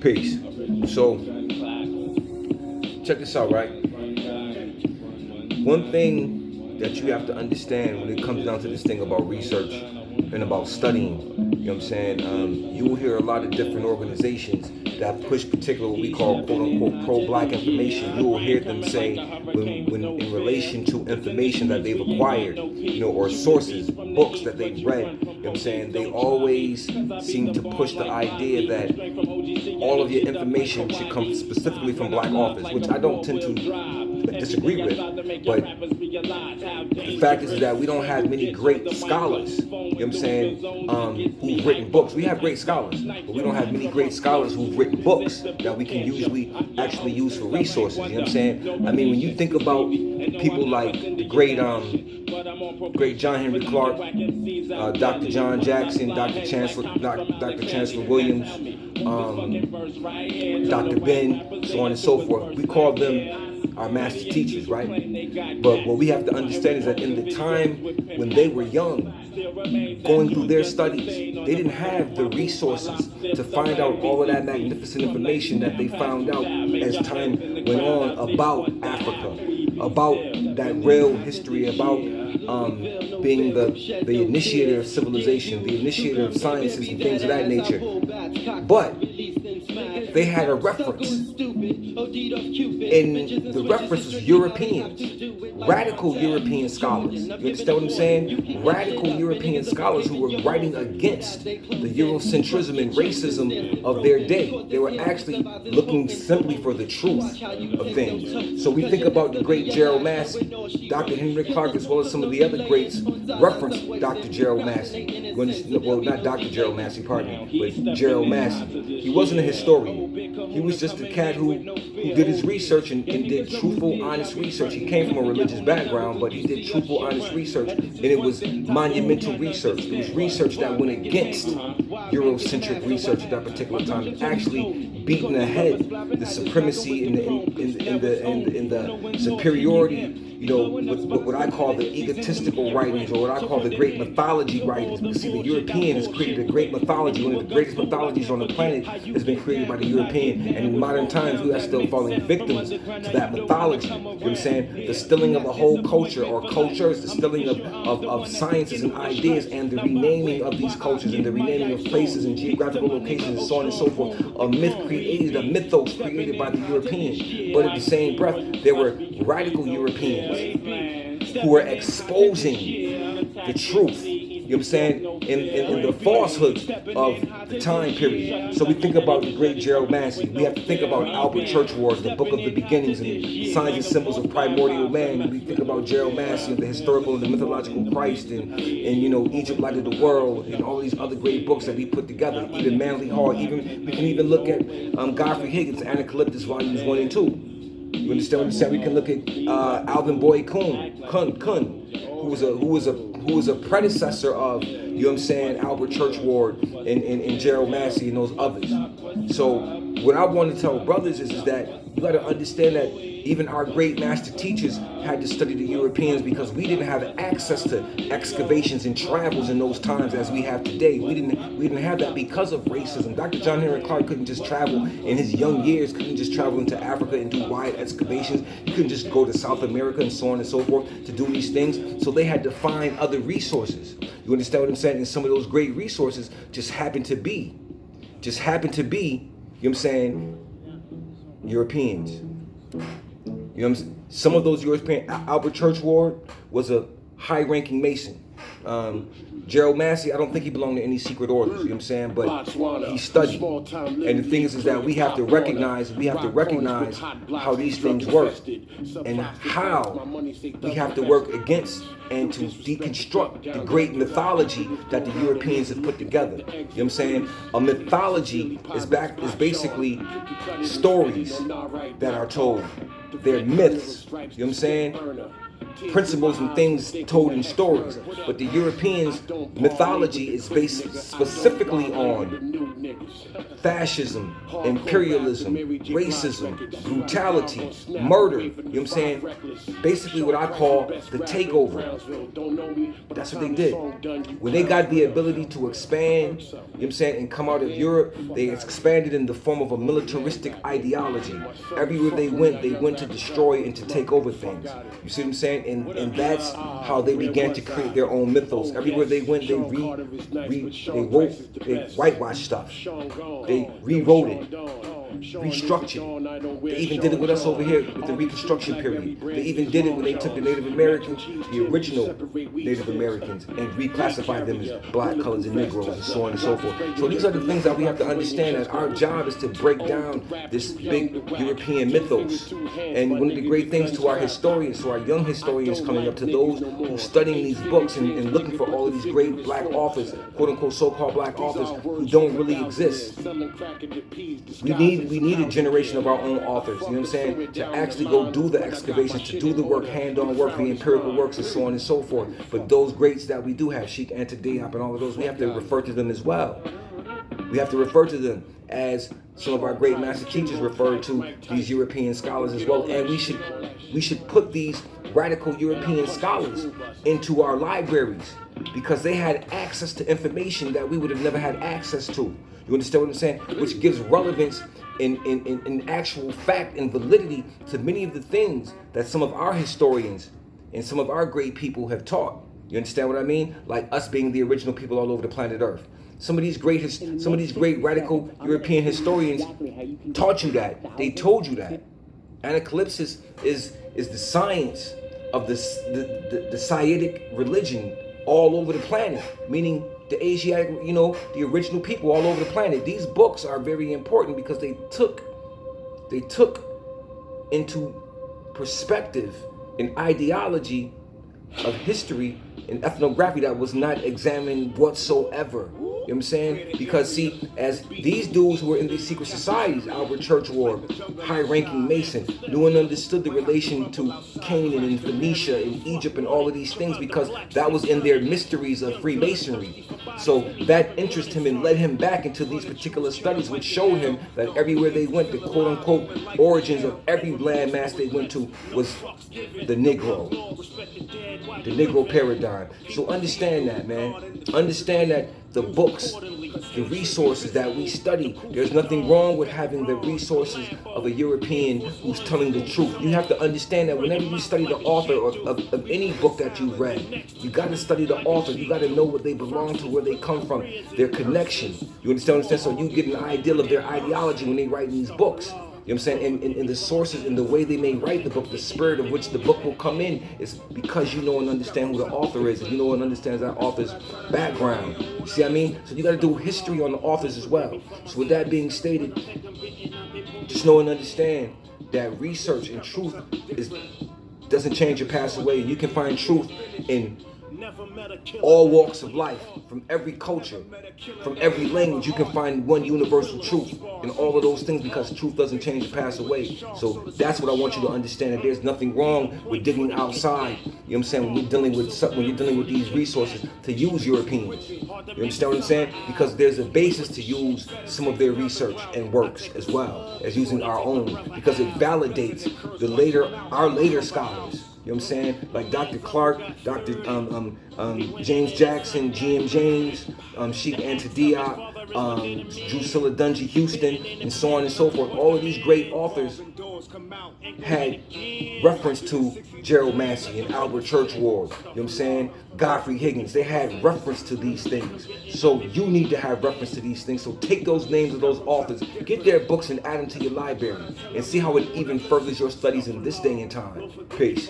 Peace. So, check this out, right? One thing that you have to understand when it comes down to this thing about research and about studying, you know what I'm saying? You will hear a lot of different organizations that push particular what we call quote unquote pro-black information. You will hear them say when in relation to information that they've acquired, or sources, books that they've read, you know what I'm saying? They always seem to push the idea that all of your information should come specifically from black authors, which I don't tend to disagree with. But the fact is that we don't have many great scholars, you know what I'm saying, who've written books. We have great scholars, but we don't have many great scholars who've written books that we can usually actually use for resources, you know what I'm saying? I mean, when you think about people like the great John Henry Clark, Dr. John Jackson, Dr. Chancellor Williams, Dr. Ben, so on and so forth. We call them our master teachers, right? But what we have to understand is that in the time when they were young, going through their studies, they didn't have the resources to find out all of that magnificent information that they found out as time went on about Africa, about that real history, about being the initiator of civilization, the initiator of sciences and things of that nature. But they had a reference, and the reference was Europeans, radical European scholars. You understand what I'm saying? Radical European scholars who were writing against the Eurocentrism and racism of their day. They were actually looking simply for the truth of things. So we think about the great Gerald Massey, Dr. Henry Clark, as well as some of the other greats reference Dr. Gerald Massey. Well, not Dr. Gerald Massey, pardon me, but Gerald Massey. He wasn't a historian. He was just a cat who did his research and did truthful, honest research. He came from a religious background, but he did truthful, honest research, and it was monumental research. It was research that went against Eurocentric research at that particular time, and actually beating ahead the supremacy and the superiority, what I call the egotistical writings, or what I call the great mythology writings. Because see, the European has created a great mythology. One of the greatest mythologies on the planet has been created by the European, and in modern times we are still falling victims to that mythology. You know what I'm saying? The stilling of a whole culture or cultures, the stilling of sciences and ideas, and the renaming of these cultures, and the renaming of places and geographical locations, and so on and so forth. A mythos created by the European. But at the same breath, there were radical Europeans who were exposing the truth, you know what I'm saying, in the falsehoods of the time period. So we think about the great Gerald Massey. We have to think about Albert Churchward, the Book of the Beginnings and Signs and Symbols of Primordial Man. And we think about Gerald Massey and the historical and the mythological Christ, and Egypt Light of the World, and all these other great books that he put together. Even Manly Hall. We can even look at Godfrey Higgins' Anacalyptus Volumes 1 and 2. You understand what I'm saying? We can look at Alvin Boyd Kuhn, who was a predecessor of, you know what I'm saying, Albert Churchward and Gerald Massey and those others. So what I want to tell brothers is that you got to understand that even our great master teachers had to study the Europeans, because we didn't have access to excavations and travels in those times as we have today. We didn't have that because of racism. Dr. John Henry Clark couldn't just travel in his young years, couldn't just travel into Africa and do wide excavations. He couldn't just go to South America and so on and so forth to do these things. So they had to find other resources. You understand what I'm saying? And some of those great resources just happened to be, you know what I'm saying, Europeans. You know what I'm saying? Some of those European, Albert Churchward was a high-ranking Mason. Gerald Massey, I don't think he belonged to any secret orders, you know what I'm saying? But he studied. And the thing is that we have to recognize how these things work, and how we have to work against and to deconstruct the great mythology that the Europeans have put together. You know what I'm saying? A mythology is basically stories that are told. They're myths, you know what I'm saying? Principles and things told in stories. But the Europeans' mythology is based specifically on fascism, imperialism, racism, brutality, murder, you know what I'm saying? Basically what I call the takeover. That's what they did. When they got the ability to expand, you know what I'm saying, and come out of Europe, they expanded in the form of a militaristic ideology. Everywhere they went to destroy and to take over things. You see what I'm saying? And that's how they began to create their own mythos. Everywhere they went, they whitewashed stuff. They rewrote it, restructured. They even did it with us over here with the Reconstruction period. They even did it when they took the Native Americans, the original Native Americans, and reclassified them as black, colors, and Negroes, and so on and so forth. So these are the things that we have to understand, that our job is to break down this big European mythos. And one of the great things to our historians, to our young historians coming up, to those who are studying these books and looking for all of these great black authors, quote unquote so-called black authors, who don't really exist. We need a generation of our own authors, you know what I'm saying, to actually go do the excavations, to do the work, hand-on work, the empirical works, and so on and so forth. But those greats that we do have, Cheikh Anta Diop and all of those, we have to refer to them as well. We have to refer to them as some of our great master teachers referred to these European scholars as well. And we should put these radical European scholars into our libraries, because they had access to information that we would have never had access to. You understand what I'm saying? Which gives relevance in actual fact and validity to many of the things that some of our historians and some of our great people have taught. You understand what I mean? Like us being the original people all over the planet Earth. Some of these great radical European historians taught you that. They told you that. Anacalypsis is the science of the Saitic religion all over the planet, meaning the Asiatic, the original people all over the planet. These books are very important because they took into perspective an ideology of history and ethnography that was not examined whatsoever. You know what I'm saying? Because see, as these dudes who were in these secret societies, Albert Churchward, high-ranking Mason, knew and understood the relation to Canaan and Phoenicia and Egypt and all of these things, because that was in their mysteries of Freemasonry. So that interested him and led him back into these particular studies, which showed him that everywhere they went, the quote-unquote origins of every landmass they went to was the Negro. The Negro paradigm. So understand that, man. Understand that the books, the resources that we study, there's nothing wrong with having the resources of a European who's telling the truth. You have to understand that whenever you study the author of any book that you've read, you got to study the author. You got to know what they belong to, where they come from, their connection. You understand? So you get an idea of their ideology when they write these books. You know what I'm saying? And the sources and the way they may write the book, the spirit of which the book will come in, is because you know and understand who the author is, and you know and understand that author's background. You see what I mean? So you got to do history on the authors as well. So with that being stated, just know and understand that research and truth doesn't change or pass away. You can find truth in all walks of life, from every culture, from every language. You can find one universal truth in all of those things, because truth doesn't change or pass away. So that's what I want you to understand, that there's nothing wrong with digging outside. You know what I'm saying? When you're dealing with these resources, to use Europeans. You understand what I'm saying? Because there's a basis to use some of their research and works as well as using our own, because it validates our later scholars. You know what I'm saying? Like Dr. Clark, Dr. James Jackson, G.M. James, Cheikh Anta Diop, Drusilla Dunjee Houston, and so on and so forth. All of these great authors had reference to Gerald Massey and Albert Churchward. You know what I'm saying? Godfrey Higgins. They had reference to these things. So you need to have reference to these things. So take those names of those authors, get their books and add them to your library, and see how it even furthers your studies in this day and time. Peace.